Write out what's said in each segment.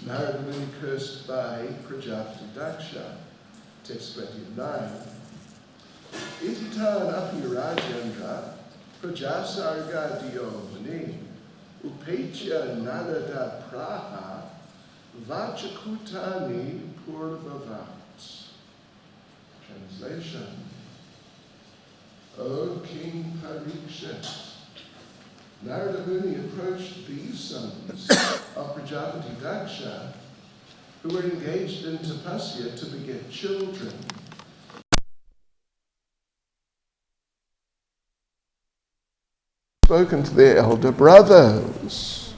Narada Muni cursed by Prajapati Daksha. Text 29. Ititan api Rajendra Prajasarga Dio Muni Upechya Narada Praha Vachakutani Purvavat. Translation. O King Parikshit, Narada Muni approached these sons of Prajapati Daksha, who were engaged in tapasya to beget children. Spoken to their elder brothers.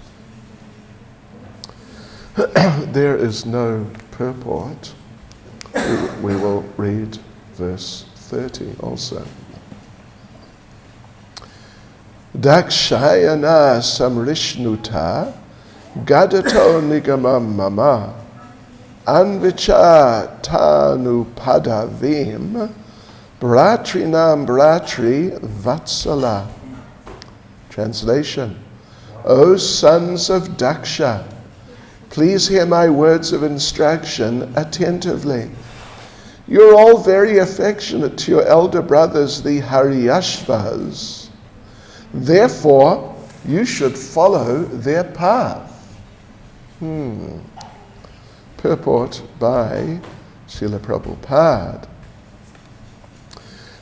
There is no purport. We will read verse 30 also. Dakshayana samrishnuta gadato nigamam mama anvicha tanu padavim bratrinam bratri vatsala. Translation. O sons of Daksha, please hear my words of instruction attentively. You're all very affectionate to your elder brothers, the Haryashvas. Therefore, you should follow their path. Purport by Srila Prabhupada.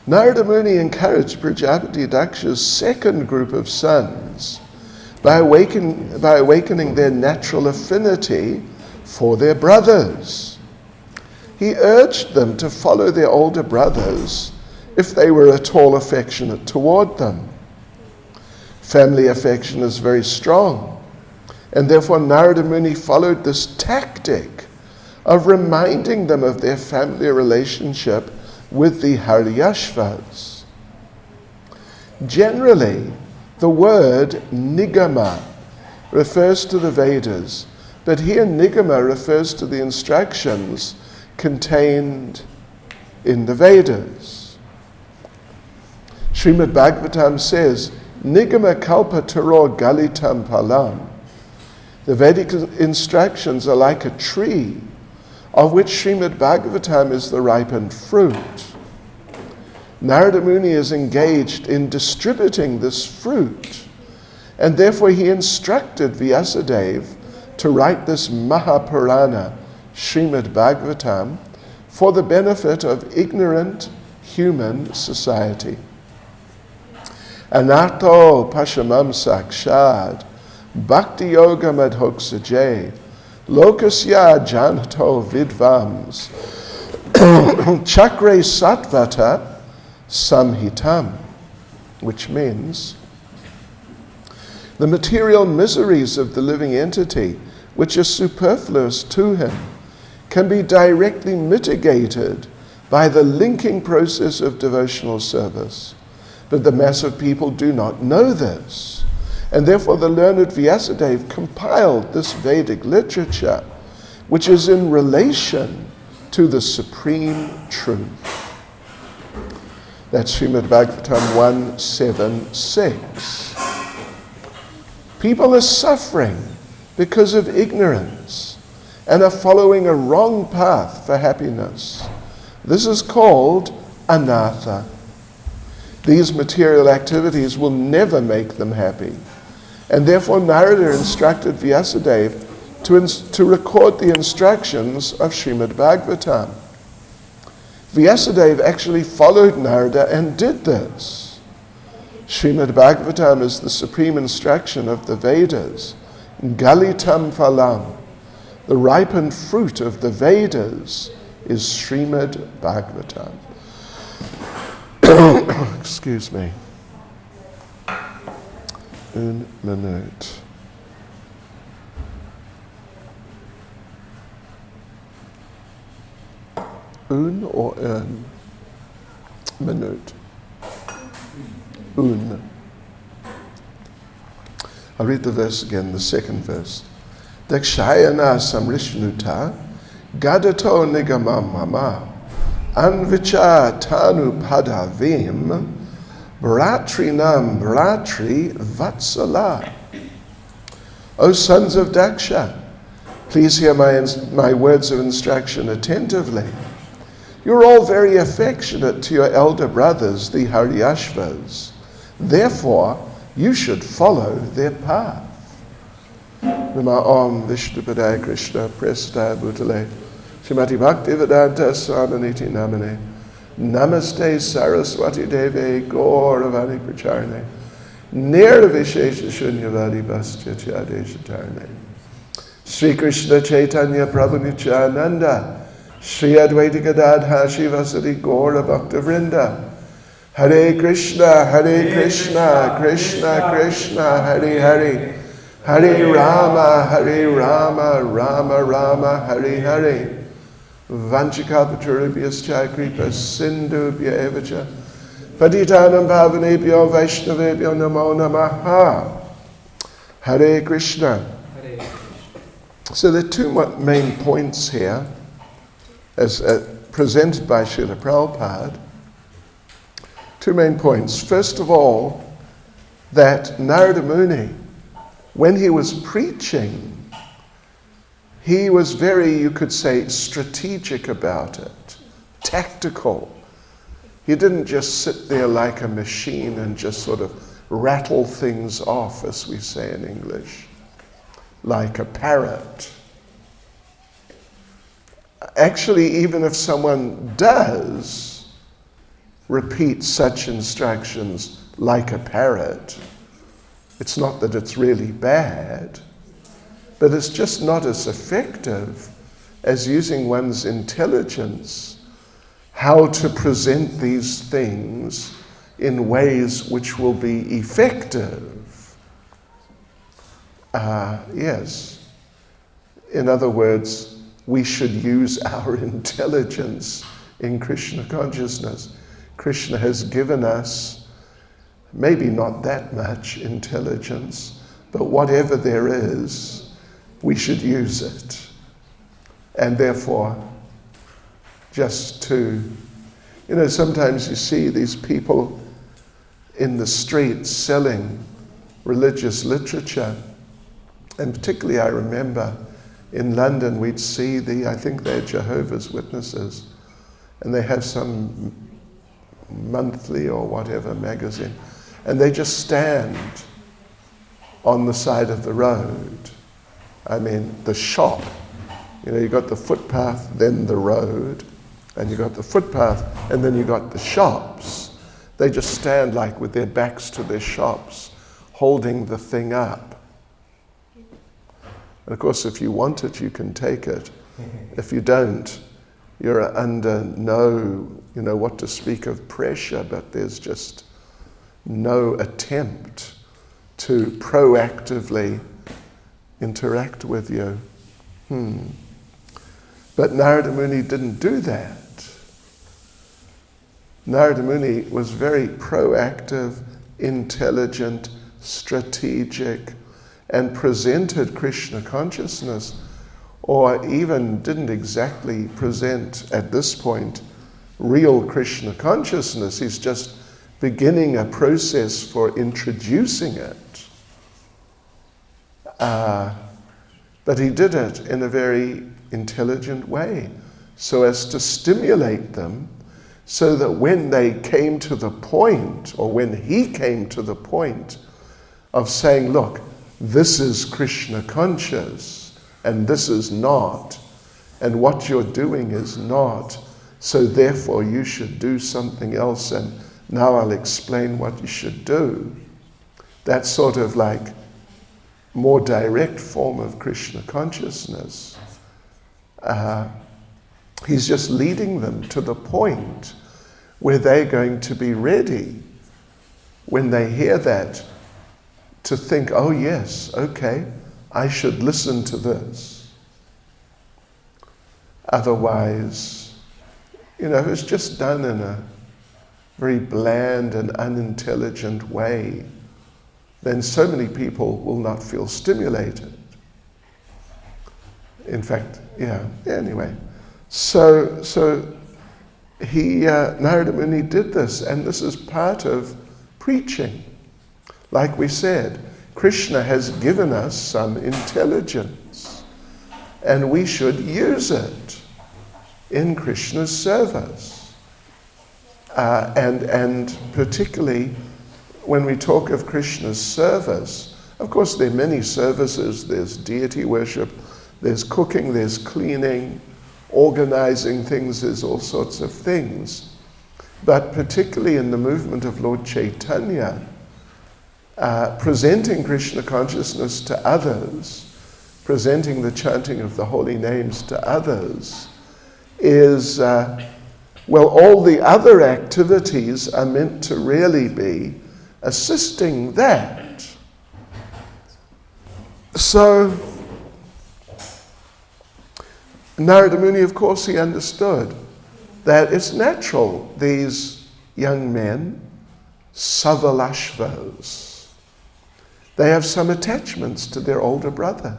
Narada Muni encouraged Prajapati Daksha's second group of sons by awakening their natural affinity for their brothers. He urged them to follow their older brothers if they were at all affectionate toward them. Family affection is very strong, and therefore Narada Muni followed this tactic of reminding them of their family relationship with the Haryashvas. Generally, the word nigama refers to the Vedas, but here nigama refers to the instructions contained in the Vedas. Srimad Bhagavatam says, Nigama kalpa taro galitam palam. The Vedic instructions are like a tree, of which Srimad Bhagavatam is the ripened fruit. Narada Muni is engaged in distributing this fruit, and therefore he instructed Vyasadeva to write this Mahapurana, Srimad Bhagavatam, for the benefit of ignorant human society. Anato pashamam sakshad bhakti yoga madhoksaje lokasya janto vidvams chakre satvata samhitam, which means the material miseries of the living entity, which are superfluous to him, can be directly mitigated by the linking process of devotional service. But the mass of people do not know this. And therefore the learned Vyasadeva compiled this Vedic literature, which is in relation to the supreme truth. That's Srimad Bhagavatam 176. People are suffering because of ignorance and are following a wrong path for happiness. This is called anartha. These material activities will never make them happy. And therefore Narada instructed Vyasadeva to record the instructions of Srimad Bhagavatam. Vyasadeva actually followed Narada and did this. Srimad Bhagavatam is the supreme instruction of the Vedas. Galitam phalam. The ripened fruit of the Vedas is Srimad Bhagavatam. Excuse me. Un minute. Un or un? Minute. Un. I'll read the verse again, the second verse. Dakshayana samrishnuta gadato nigamam mama anvicha tanu padavim bratrinam bratri vatsala. O sons of Daksha, Please hear my words of instruction attentively. You're all very affectionate to your elder brothers, the Haryashvas. Therefore, you should follow their path. Nama Om Vishnupadaya Krishna Prestaya Bhutale Srimati Bhaktivedanta Swaminiti Namane Namaste Saraswati Deve Gauravani Pracharne Nirvishesha Shunyavadi Bhastyatya Deshatarne Sri Krishna Chaitanya Prabhu Nityananda Sri Advaita Gadadha Shivasati Gaura Bhakta Vrinda Hare Krishna, Krishna Krishna, Hare Hare Hare Rama, Rama Rama, Hare Hare Vanchikapaturibhyascha Kripa Sindhubhya evacha Patitanam Pavanebhyo Vaishnavebhyo Namo Namaha. Hare Krishna. So there are two main points here as presented by Srila Prabhupada. Two main points. First of all, that Narada Muni, when he was preaching, he was very, you could say, strategic about it, tactical. He didn't just sit there like a machine and just sort of rattle things off, as we say in English, like a parrot. Actually, even if someone does repeat such instructions like a parrot, it's not that it's really bad, but it's just not as effective as using one's intelligence how to present these things in ways which will be effective. Yes. In other words, we should use our intelligence in Krishna consciousness. Krishna has given us maybe not that much intelligence, but whatever there is, we should use it. And therefore, just to, sometimes you see these people in the streets selling religious literature. And particularly I remember in London we'd see I think they're Jehovah's Witnesses, and they have some monthly or whatever magazine, and they just stand on the side of the road. I mean, the shop. You got the footpath, then the road, and you got the footpath, and then you got the shops. They just stand like with their backs to their shops, holding the thing up. And of course, if you want it, you can take it. If you don't, you're under no, what to speak of pressure, but there's just no attempt to proactively interact with you. But Narada Muni didn't do that. Narada Muni was very proactive, intelligent, strategic, and presented Krishna consciousness, or even didn't exactly present at this point real Krishna consciousness. He's just beginning a process for introducing it. But he did it in a very intelligent way, so as to stimulate them, so that when they came to the point, or when he came to the point of saying, look, this is Krishna conscious, and this is not, and what you're doing is not, so therefore you should do something else, and now I'll explain what you should do. That's sort of like more direct form of Krishna consciousness. He's just leading them to the point where they're going to be ready when they hear that to think, oh yes, okay, I should listen to this. Otherwise, if it's just done in a very bland and unintelligent way, then so many people will not feel stimulated. In fact, anyway. So Narada Muni did this, and this is part of preaching. Like we said, Krishna has given us some intelligence. and we should use it in Krishna's service. And particularly when we talk of Krishna's service, of course there are many services. There's deity worship, there's cooking, there's cleaning, organizing things, there's all sorts of things. But particularly in the movement of Lord Chaitanya, presenting Krishna consciousness to others, presenting the chanting of the holy names to others, is, all the other activities are meant to really be assisting that. So, Narada Muni, of course, he understood that it's natural these young men, Savalashvas, they have some attachments to their older brothers.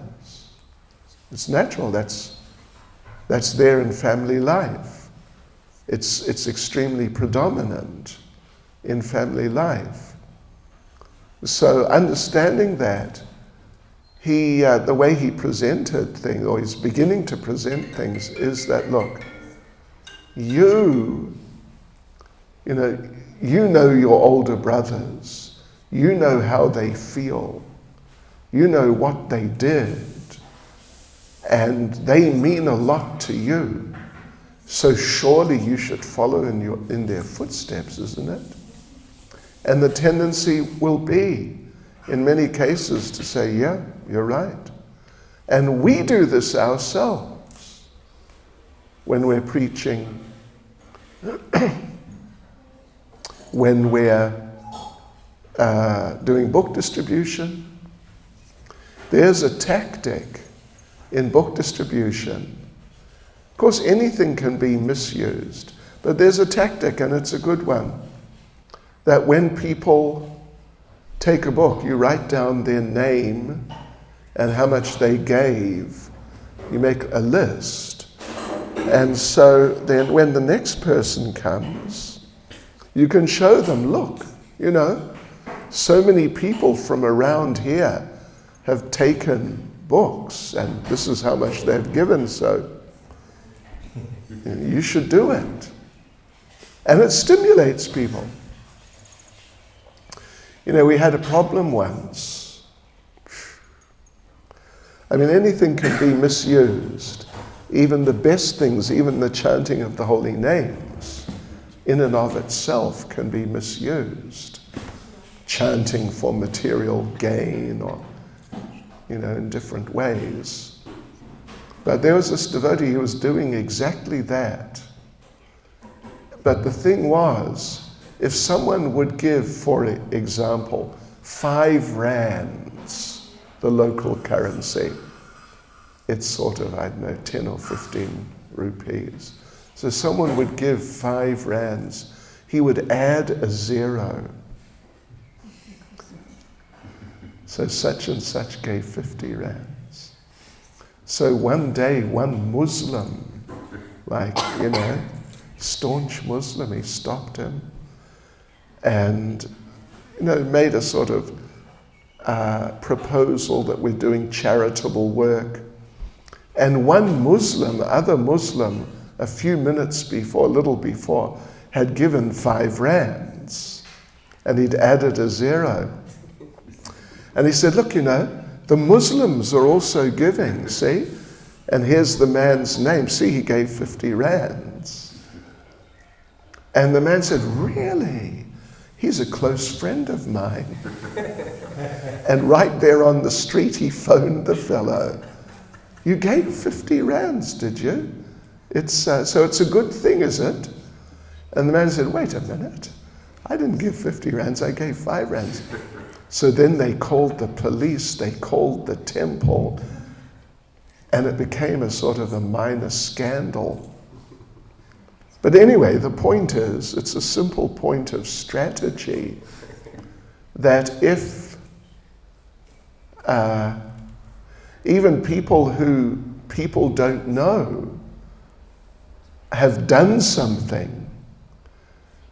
It's natural, that's there in family life. It's extremely predominant in family life. So understanding that, the way he presented things, or he's beginning to present things, is that, look, you know your older brothers, you know how they feel, you know what they did, and they mean a lot to you. So surely you should follow in their footsteps, isn't it? And the tendency will be, in many cases, to say, yeah, you're right. And we do this ourselves when we're preaching, when we're doing book distribution. There's a tactic in book distribution. Of course, anything can be misused, but there's a tactic, and it's a good one, that when people take a book, you write down their name and how much they gave. You make a list. And so then when the next person comes, you can show them, look, so many people from around here have taken books, and this is how much they've given, so you should do it. And it stimulates people. We had a problem once. Anything can be misused. Even the best things, even the chanting of the holy names, in and of itself can be misused. Chanting for material gain or, in different ways. But there was this devotee who was doing exactly that. But the thing was, if someone would give, for example, 5 rands, the local currency, it's sort of, 10 or 15 rupees. So someone would give 5 rands, he would add a 0. So such and such gave 50 rands. So one day, one Muslim, staunch Muslim, he stopped him and made a sort of proposal that we're doing charitable work. And one other Muslim, a few minutes before, a little before, had given 5 rands, and he'd added a 0. And he said, look, the Muslims are also giving, see? And here's the man's name. See, he gave 50 rands. And the man said, really? He's a close friend of mine. And right there on the street, he phoned the fellow. You gave 50 rands, did you? So it's a good thing, is it? And the man said, wait a minute. I didn't give 50 rands, I gave 5 rands. So then they called the police, they called the temple, and it became a sort of a minor scandal. But anyway, the point is, it's a simple point of strategy, that if even people who people don't know have done something,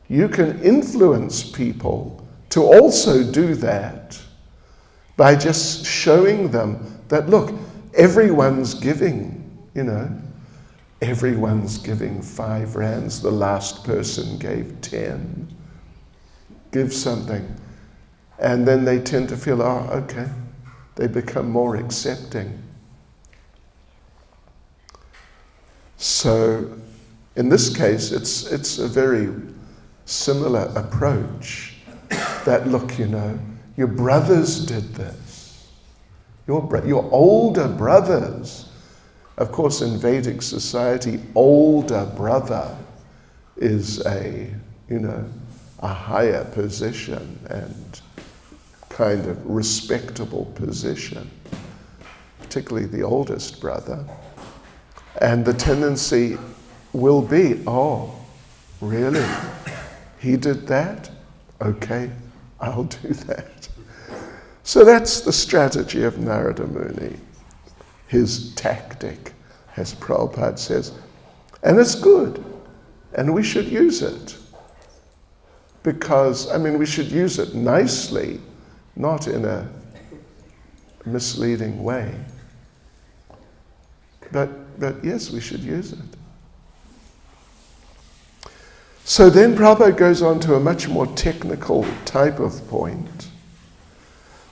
you can influence people to also do that by just showing them that, look, everyone's giving everyone's giving 5 rands, the last person gave 10. Give something. And then they tend to feel, oh, okay. They become more accepting. So in this case, it's a very similar approach that, look, your brothers did this. Your older brothers. Of course, in Vedic society, older brother is a higher position and kind of respectable position, particularly the oldest brother. And the tendency will be, oh, really? He did that? Okay, I'll do that. So that's the strategy of Narada Muni, his tactic, as Prabhupada says. And it's good, and we should use it. Because, we should use it nicely, not in a misleading way. But yes, we should use it. So then Prabhupada goes on to a much more technical type of point,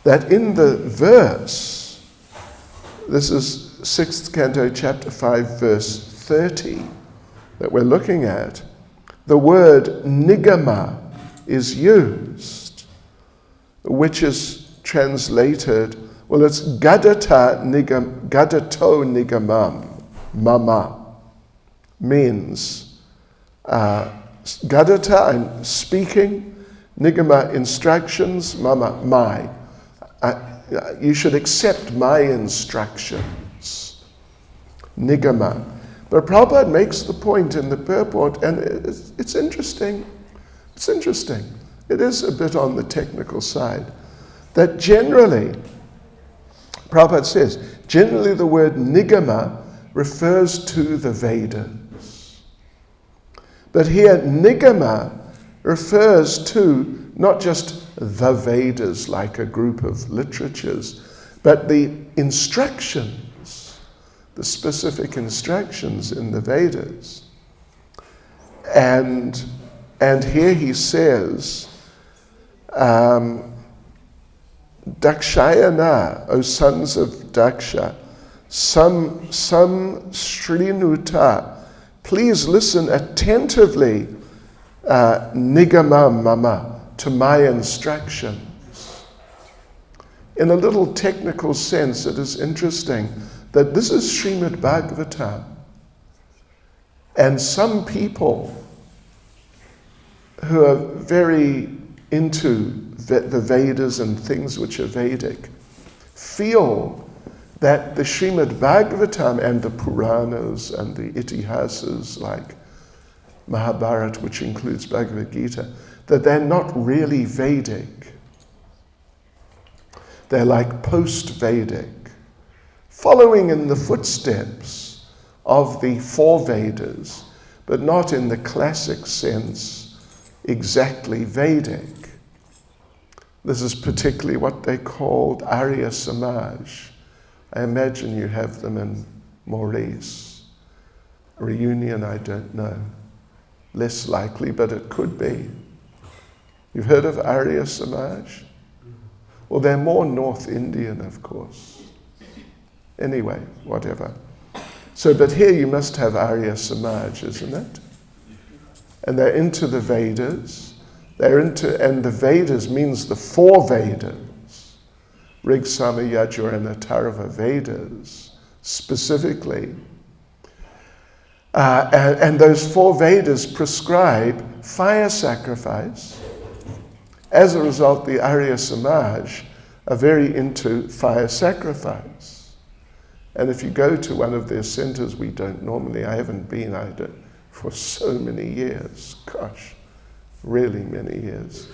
that in the verse, this is 6th Canto, Chapter 5, verse 30, that we're looking at, the word nigama is used, which is translated, well, it's gadato nigamam, mama, means gadata, I'm speaking, nigama, instructions, mama, my. You should accept my instructions, nigama. But Prabhupada makes the point in the purport, and it's interesting. It's interesting. It is a bit on the technical side. That generally, Prabhupada says, generally the word nigama refers to the Vedas. But here, nigama refers to not just the Vedas, like a group of literatures, but the instructions, the specific instructions in the Vedas. And here he says, Dakshayana, O sons of Daksha, some Srinuta, please listen attentively, Nigamam Mama, to my instructions. In a little technical sense, it is interesting that this is Srimad Bhagavatam. And some people who are very into the Vedas and things which are Vedic feel that the Srimad Bhagavatam and the Puranas and the Itihasas like Mahabharata, which includes Bhagavad Gita, that they're not really Vedic. They're like post-Vedic, following in the footsteps of the 4 Vedas, but not in the classic sense exactly Vedic. This is particularly what they called Arya Samaj. I imagine you have them in Maurice. Reunion, I don't know. Less likely, but it could be. You've heard of Arya Samaj? Well, they're more North Indian, of course. Anyway, whatever. So, but here you must have Arya Samaj, isn't it? And they're into the Vedas. And the Vedas means the 4 Vedas. Rig, Sama, Yajur, and Atharva Vedas, specifically. And those 4 Vedas prescribe fire sacrifice. As a result, the Arya Samaj are very into fire sacrifice. And if you go to one of their centers, I haven't been for so many years, gosh, really many years.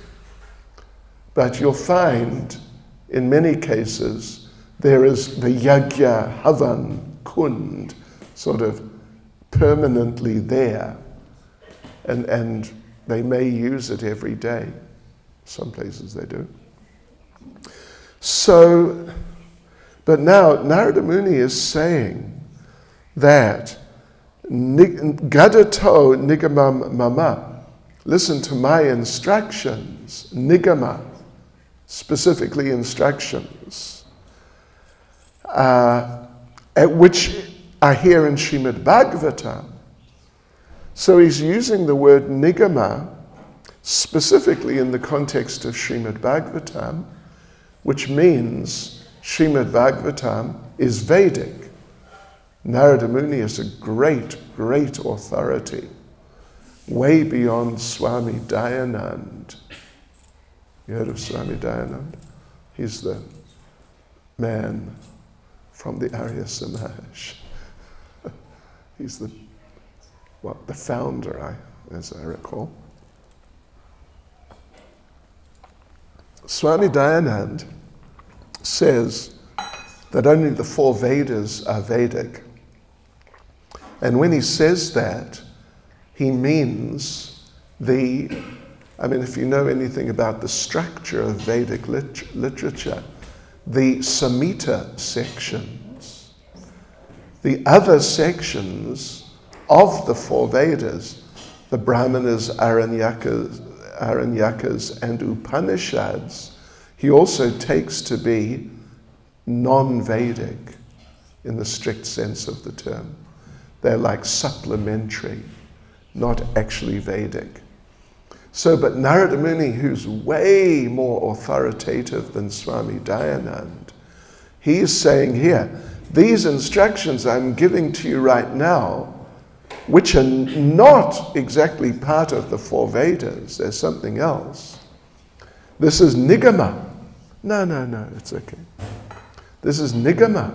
But you'll find, in many cases, there is the Yajna Havan Kund sort of permanently there. And they may use it every day. Some places they do. So, but now Narada Muni is saying that Gadato nigamam mama, listen to my instructions, nigama, specifically instructions, which are here in Srimad Bhagavatam. So he's using the word nigama specifically in the context of Srimad Bhagavatam, which means Srimad Bhagavatam is Vedic. Narada Muni is a great, great authority, way beyond Swami Dayanand. You heard of Swami Dayanand? He's the man from the Arya Samaj. He's the founder, as I recall. Swami Dayanand says that only the 4 Vedas are Vedic. And when he says that, he means if you know anything about the structure of Vedic literature, the Samhita sections, the other sections of the 4 Vedas, the Brahmanas, Aranyakas, and Upanishads, he also takes to be non-Vedic in the strict sense of the term. They're like supplementary, not actually Vedic. So, but Narada Muni, who's way more authoritative than Swami Dayanand, he is saying here, these instructions I'm giving to you right now, which are not exactly part of the 4 Vedas, there's something else. This is nigama. No, it's okay. This is nigama.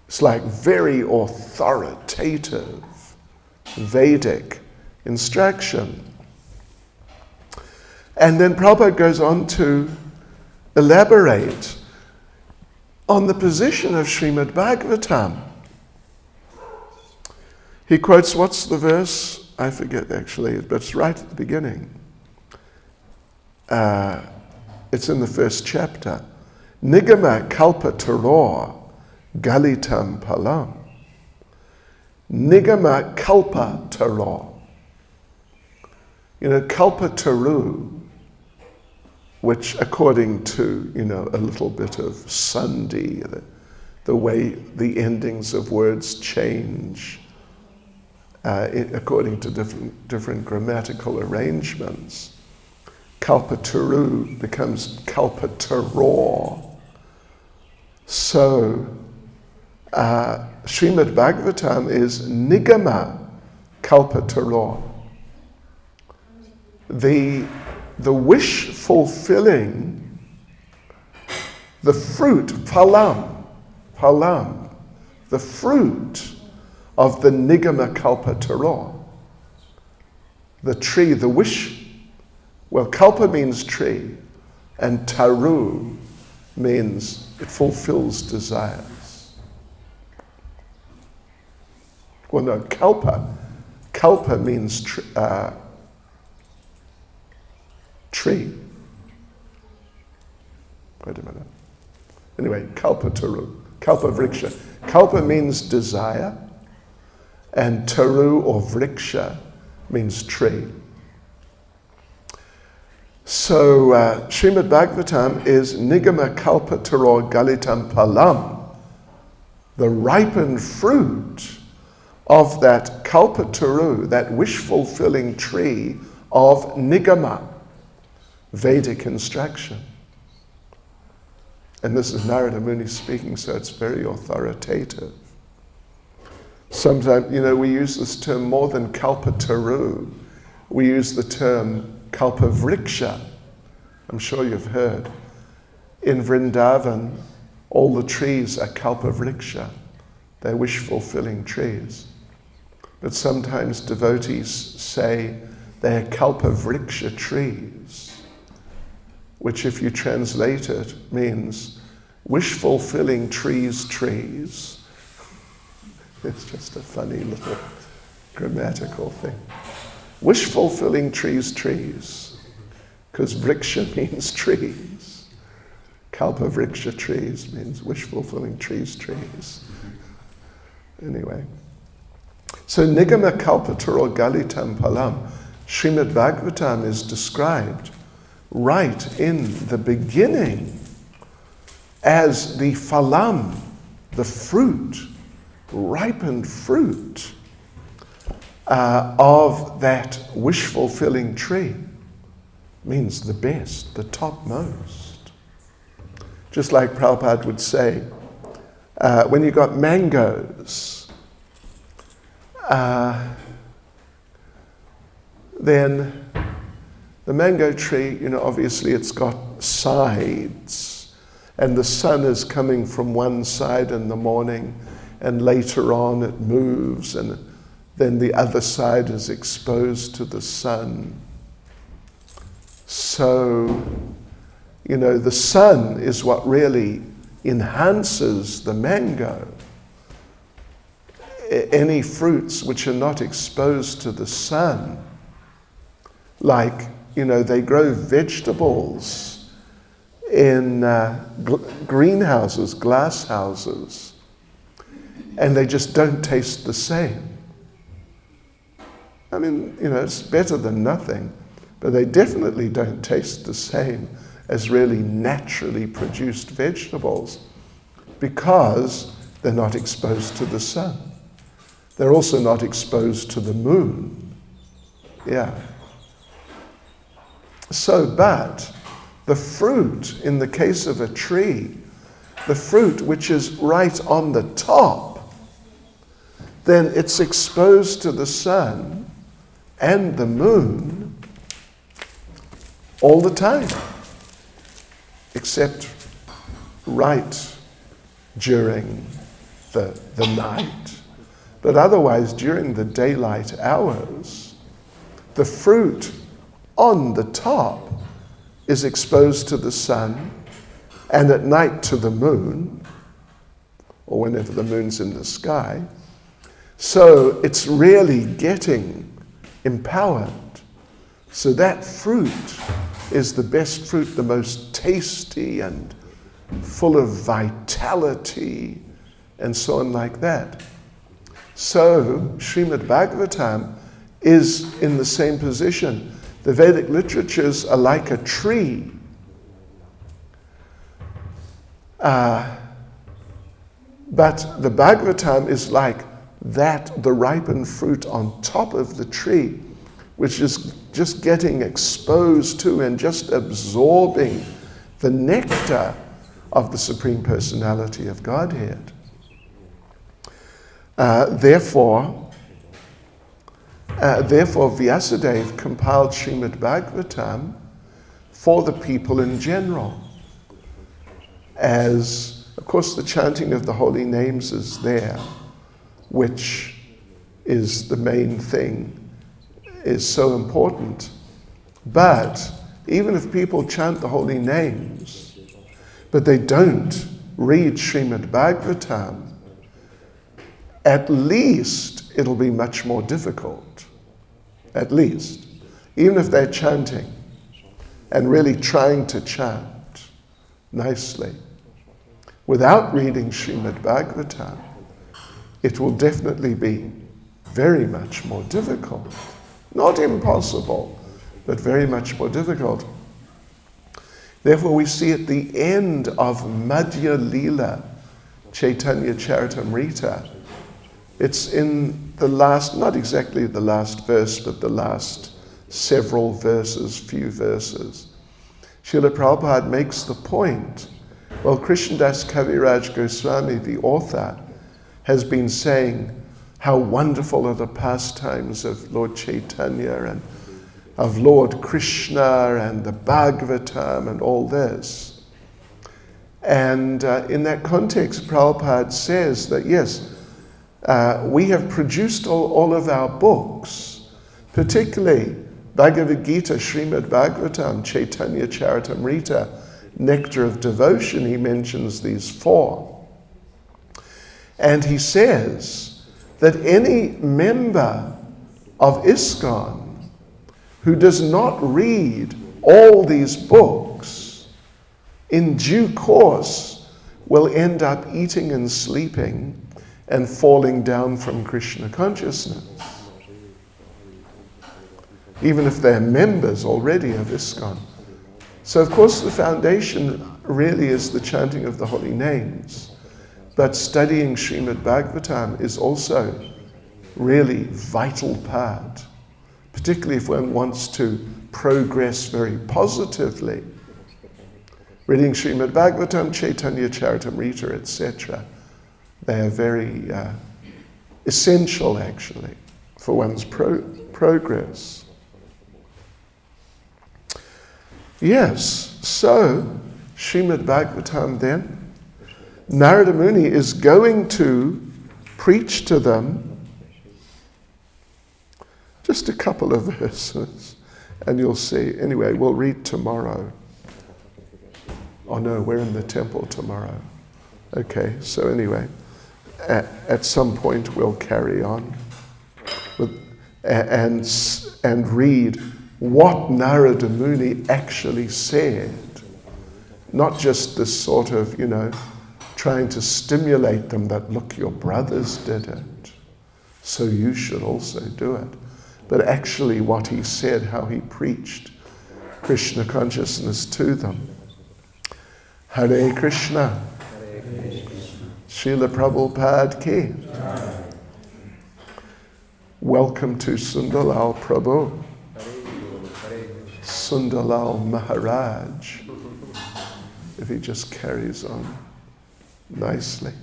It's like very authoritative Vedic instruction. And then Prabhupada goes on to elaborate on the position of Srimad Bhagavatam. He quotes, what's the verse? I forget actually, but it's right at the beginning. It's in the first chapter. Nigama kalpa taror galitam palam. Nigama kalpa taror. Kalpa taru, which according to, a little bit of Sandhi, the way the endings of words change, according to different grammatical arrangements, kalpataru becomes kalpataror. So, Srimad Bhagavatam is nigama kalpataror. The wish fulfilling, the fruit, phalam, the fruit of the nigama kalpataror, the tree, the wish. Well, kalpa means tree, and taru means it fulfills desires. Well, no, kalpa means tree. Wait a minute. Anyway, kalpa taru, kalpa vriksha. Kalpa means desire, and taru or vriksha means tree. So Srimad Bhagavatam is nigama kalpa taror galitam palam, the ripened fruit of that kalpa taru, that wish-fulfilling tree of nigama, Vedic instruction. And this is Narada Muni speaking, so it's very authoritative. Sometimes, we use this term more than kalpataru. We use the term kalpavriksha. I'm sure you've heard. In Vrindavan, all the trees are kalpavriksha. They're wish-fulfilling trees. But sometimes devotees say they're kalpavriksha trees, which if you translate it means wish-fulfilling trees. It's just a funny little grammatical thing. Wish-fulfilling trees, because vriksha means trees. Kalpa vriksha trees means wish-fulfilling trees. Anyway. So Nigama Kalpataro Galitam Palam, Srimad Bhagavatam is described right in the beginning as the phalam, the fruit, ripened fruit of that wish-fulfilling tree. Means the best, the topmost. Just like Prabhupada would say, when you got mangoes, then the mango tree, obviously it's got sides, and the sun is coming from one side in the morning, and later on it moves, and then the other side is exposed to the sun. So, the sun is what really enhances the mango. Any fruits which are not exposed to the sun, like, they grow vegetables in greenhouses, glass houses, and they just don't taste the same. I mean, it's better than nothing, but they definitely don't taste the same as really naturally produced vegetables because they're not exposed to the sun. They're also not exposed to the moon. Yeah. So, but the fruit, in the case of a tree, the fruit which is right on the top, then it's exposed to the sun and the moon all the time, except right during the night. But otherwise, during the daylight hours, the fruit on the top is exposed to the sun, and at night to the moon, or whenever the moon's in the sky. So it's really getting empowered. So that fruit is the best fruit, the most tasty and full of vitality, and so on like that. So Srimad Bhagavatam is in the same position. The Vedic literatures are like a tree. But the Bhagavatam is like that, the ripened fruit on top of the tree, which is just getting exposed to and just absorbing the nectar of the Supreme Personality of Godhead. Therefore, Vyasadeva compiled Srimad Bhagavatam for the people in general. As, of course, the chanting of the holy names is there, which is the main thing, is so important. But even if people chant the holy names, but they don't read Srimad Bhagavatam, at least it'll be much more difficult. At least. Even if they're chanting and really trying to chant nicely, without reading Srimad Bhagavatam, it will definitely be very much more difficult. Not impossible, but very much more difficult. Therefore, we see at the end of Madhya Leela, Chaitanya Charitamrita, it's in the last, not exactly the last verse, but the last several verses, few verses. Srila Prabhupada makes the point, well, Krishnadas Kaviraj Goswami, the author, has been saying how wonderful are the pastimes of Lord Chaitanya and of Lord Krishna and the Bhagavatam and all this. And in that context, Prabhupada says that, yes, we have produced all of our books, particularly Bhagavad Gita, Srimad Bhagavatam, Chaitanya Charitamrita, Nectar of Devotion. He mentions these four. And he says that any member of ISKCON who does not read all these books, in due course will end up eating and sleeping and falling down from Krishna consciousness, even if they're members already of ISKCON. So of course the foundation really is the chanting of the holy names, but studying Srimad Bhagavatam is also really vital part, particularly if one wants to progress very positively. Reading Srimad Bhagavatam, Chaitanya Charitamrita, etc. They are very essential, actually, for one's progress. Yes, so Srimad Bhagavatam then, Narada Muni is going to preach to them just a couple of verses, and you'll see. Anyway, we'll read tomorrow. Oh no, we're in the temple tomorrow. Okay, so anyway, at some point we'll carry on and read what Narada Muni actually said, not just this sort of, trying to stimulate them that, look, your brothers did it, so you should also do it. But actually what he said, how he preached Krishna consciousness to them. Hare Krishna. Srila Prabhupada ki. Welcome to Sundarlal Prabhu. Sundarlal Maharaj. If he just carries on nicely.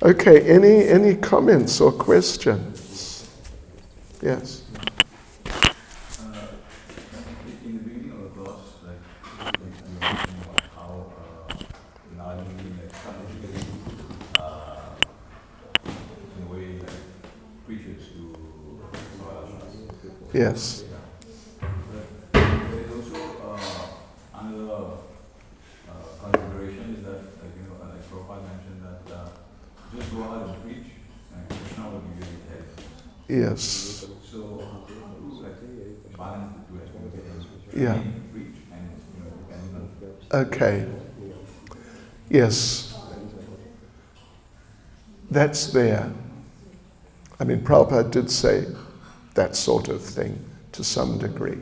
Okay, any comments or questions? Yes. In the beginning of the class, you mentioned about how Narada Muni in a way preaches to Swaraj. Yes. There is also another consideration is that, like Prabhupada mentioned that just go out and preach, and Krishna will give you the help. Yes. So, balance the two. Yeah. Preach and Okay. Yes. That's there. I mean, Prabhupada did say that sort of thing to some degree.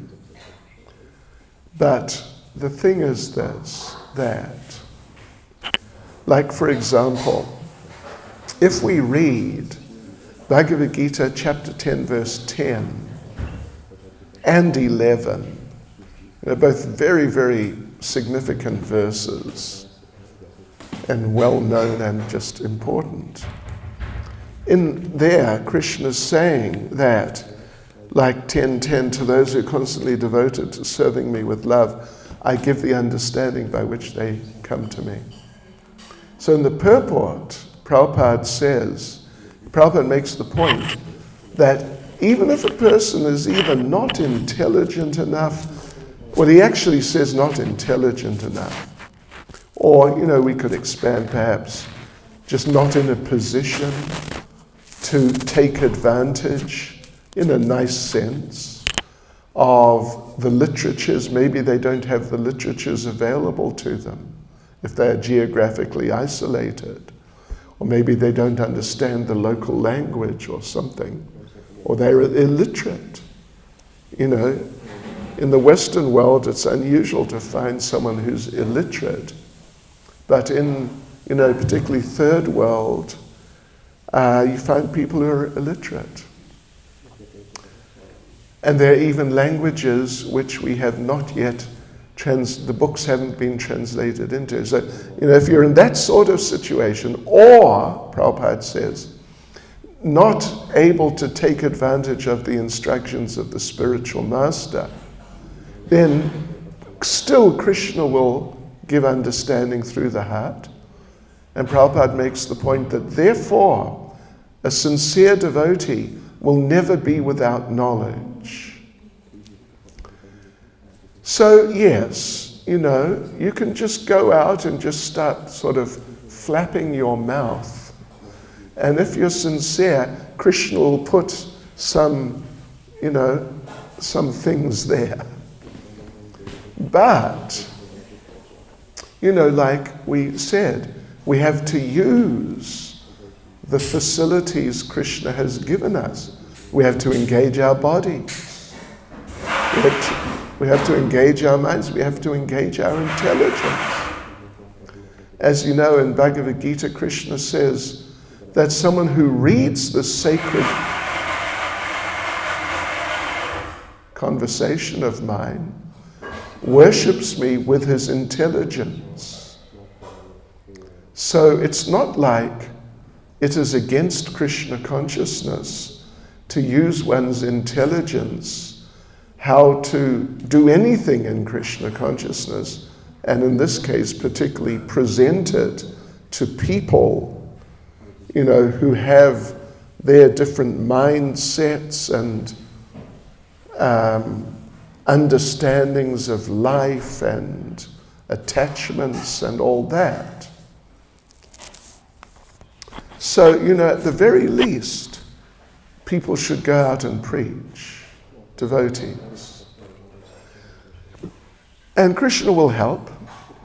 But the thing is this, that, like for example, if we read Bhagavad Gita chapter 10 verse 10 and 11, both very, very significant verses and well known and just important. In there, Krishna is saying that, like 10:10, to those who are constantly devoted to serving me with love, I give the understanding by which they come to me. So in the purport, Prabhupada makes the point that even if a person is even not intelligent enough, well, he actually says not intelligent enough, or, we could expand perhaps, just not in a position to take advantage, in a nice sense, of the literatures. Maybe they don't have the literatures available to them if they are geographically isolated. Or maybe they don't understand the local language or something. Or they're illiterate. In the Western world, it's unusual to find someone who's illiterate. But in, particularly third world, you find people who are illiterate. And there are even languages which we have not yet, the books haven't been translated into. So, if you're in that sort of situation, or, Prabhupada says, not able to take advantage of the instructions of the spiritual master, then still Krishna will give understanding through the heart. And Prabhupada makes the point that therefore, a sincere devotee will never be without knowledge. So yes, you can just go out and just start sort of flapping your mouth. And if you're sincere, Krishna will put some things there. But, like we said, We have to use the facilities Krishna has given us. We have to engage our bodies. We have to engage our minds. We have to engage our intelligence. As you know, in Bhagavad Gita, Krishna says that someone who reads the sacred conversation of mine worships me with his intelligence. So it's not like it is against Krishna consciousness to use one's intelligence how to do anything in Krishna consciousness, and in this case particularly present it to people, who have their different mindsets and understandings of life and attachments and all that. So, at the very least, people should go out and preach, devotees. And Krishna will help,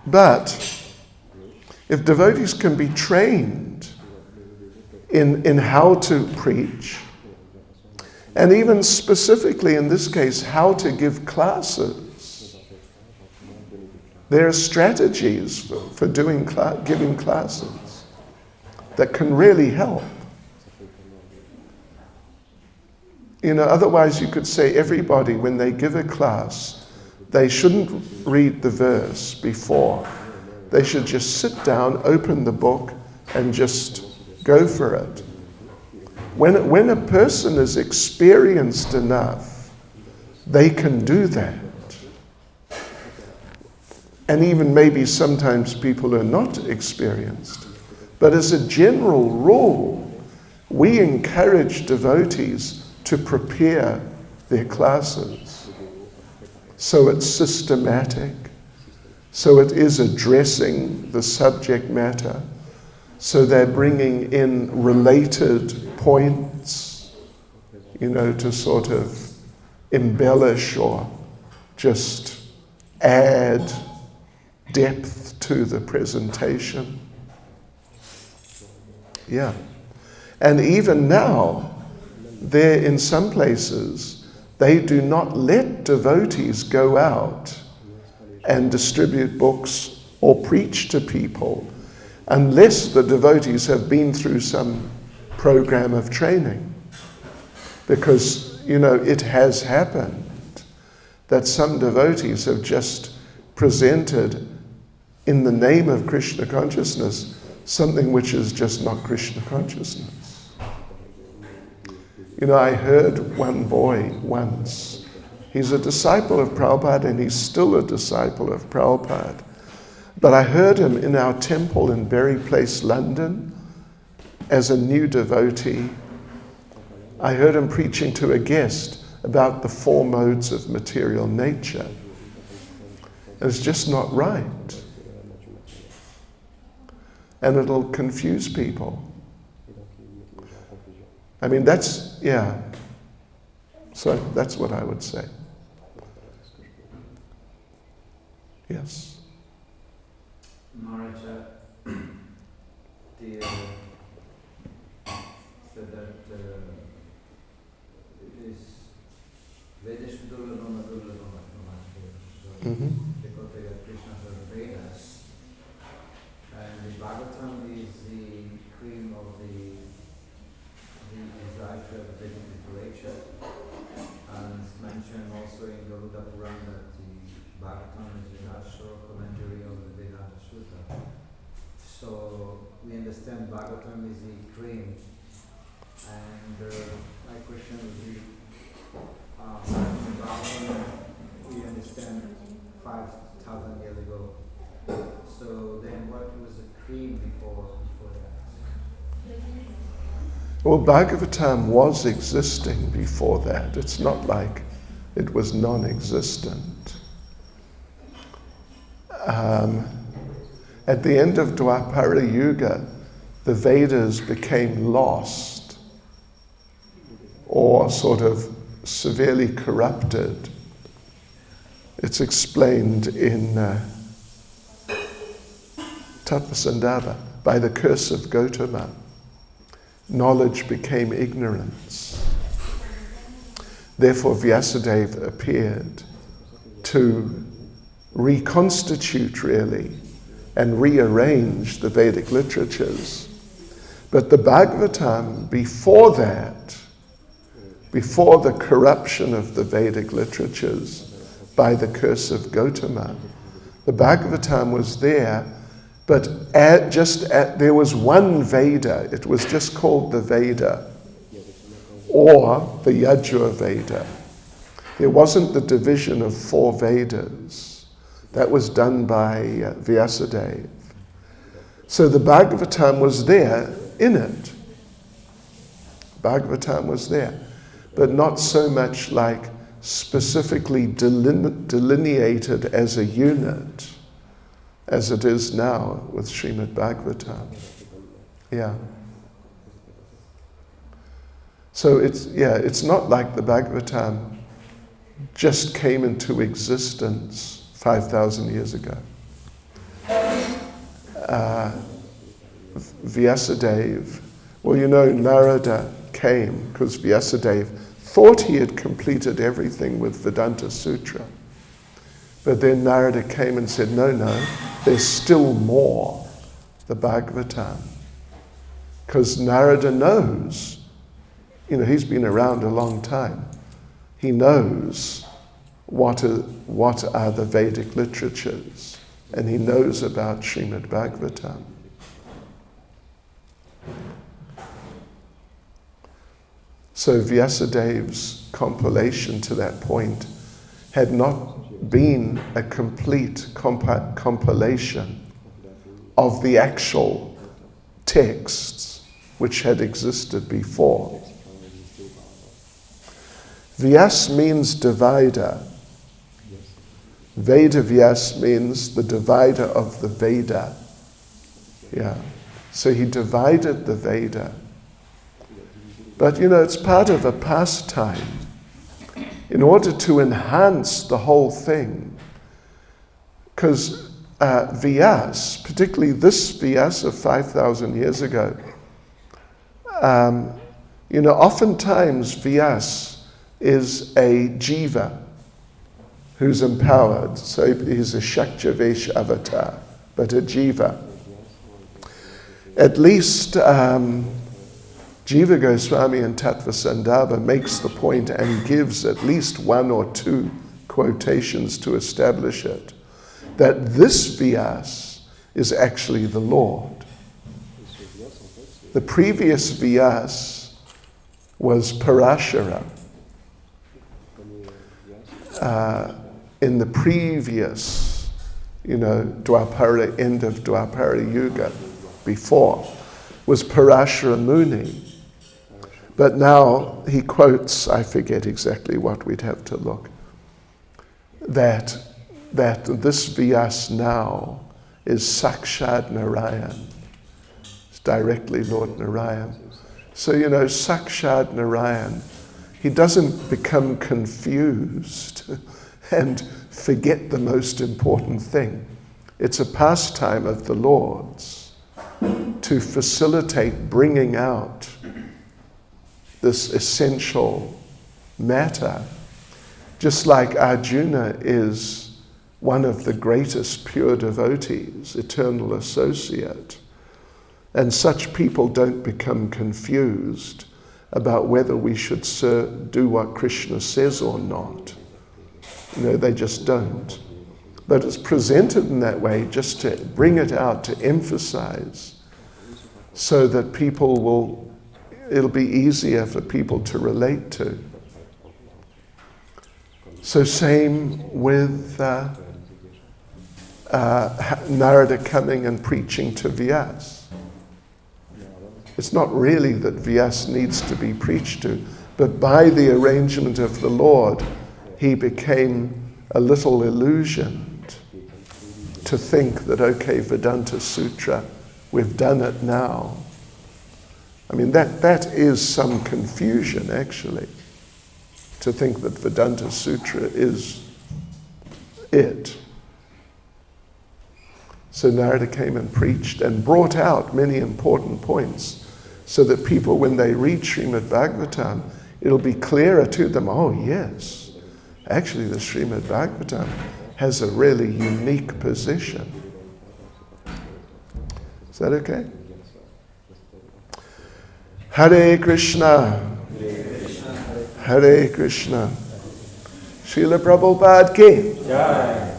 but if devotees can be trained in how to preach, and even specifically in this case, how to give classes. There are strategies for giving classes that can really help. Otherwise you could say everybody, when they give a class, they shouldn't read the verse before. They should just sit down, open the book, and just go for it. When a person is experienced enough, they can do that. And even maybe sometimes people are not experienced. But as a general rule, we encourage devotees to prepare their classes. So it's systematic. So it is addressing the subject matter. So they're bringing in related points, to sort of embellish or just add depth to the presentation. Yeah. And even now, there in some places, they do not let devotees go out and distribute books or preach to people unless the devotees have been through some program of training. Because, it has happened that some devotees have just presented in the name of Krishna consciousness something which is just not Krishna consciousness. I heard one boy once, he's a disciple of Prabhupada and he's still a disciple of Prabhupada. But I heard him in our temple in Berry Place, London, as a new devotee. I heard him preaching to a guest about the 4 modes of material nature. And it's just not right. And it'll confuse people. I mean, So that's what I would say. Yes. Maharaj said that it is Vedas Durlabama Durlabama. Because they are Krishna's Vedas. And the Bhagavatam is the cream of the Israel Vedic literature. And it's mentioned also in Garuda Purana that the Bhagavatam is a short commentary of the Vedanta Sutra. So we understand Bhagavatam is the cream. And my question would be, Bhagavatam we understand 5,000 years ago. So then what was the cream before that? Well, Bhagavatam was existing before that. It's not like it was non-existent. At the end of Dwapara Yuga, the Vedas became lost or sort of severely corrupted. It's explained in Tattvasandarbha. by the curse of Gautama. Knowledge became ignorance. Therefore, Vyasadeva appeared to reconstitute, really, and rearrange the Vedic literatures. But the Bhagavatam, before that, before the corruption of the Vedic literatures by the curse of Gautama, the Bhagavatam was there, but there was one Veda. It was just called the Veda, or the Yajur Veda. There wasn't the division of 4 Vedas. That was done by Vyasadeva. So the Bhagavatam was there in it. Bhagavatam was there, but not so much like specifically delineated as a unit as it is now with Srimad Bhagavatam. Yeah. So it's not like the Bhagavatam just came into existence 5,000 years ago. Vyasadeva, Narada came because Vyasadeva thought he had completed everything with Vedanta Sutra. But then Narada came and said, no, there's still more, the Bhagavatam. Because Narada knows, he's been around a long time. He knows what are the Vedic literatures, and he knows about Srimad Bhagavatam. So Vyasadeva's compilation to that point had not been a complete compilation of the actual texts which had existed before. Vyas means divider. Veda Vyas means the divider of the Veda. Yeah. So he divided the Veda. But it's part of a pastime. In order to enhance the whole thing, because Vyas, particularly this Vyas of 5,000 years ago, oftentimes Vyas is a jiva who's empowered. So he's a Shakyavesh avatar, but a jiva. At least Jiva Goswami in Tattva Sandarbha makes the point and gives at least 1 or 2 quotations to establish it, that this Vyas is actually the Lord. The previous Vyas was Parashara. In the previous, Dwapara, end of Dwapara Yuga, before, was Parashara Muni. But now he quotes, I forget exactly what, we'd have to look, that this Vyas now is Sakshad Narayan. It's directly Lord Narayan. So, Sakshad Narayan, he doesn't become confused and forget the most important thing. It's a pastime of the Lord's to facilitate bringing out this essential matter. Just like Arjuna is one of the greatest pure devotees, eternal associate, and such people don't become confused about whether we should do what Krishna says or not. They just don't. But it's presented in that way just to bring it out, to emphasize, so that it'll be easier for people to relate to. So same with Narada coming and preaching to Vyas. It's not really that Vyas needs to be preached to, but by the arrangement of the Lord, he became a little illusioned to think that, okay, Vedanta Sutra, we've done it now. I mean, that is some confusion, actually, to think that Vedanta Sutra is it. So Narada came and preached and brought out many important points so that people, when they read Srimad Bhagavatam, it'll be clearer to them, oh yes, actually the Srimad Bhagavatam has a really unique position. Is that okay? Hare Krishna, Hare Krishna. Srila Prabhupada ki. Jai.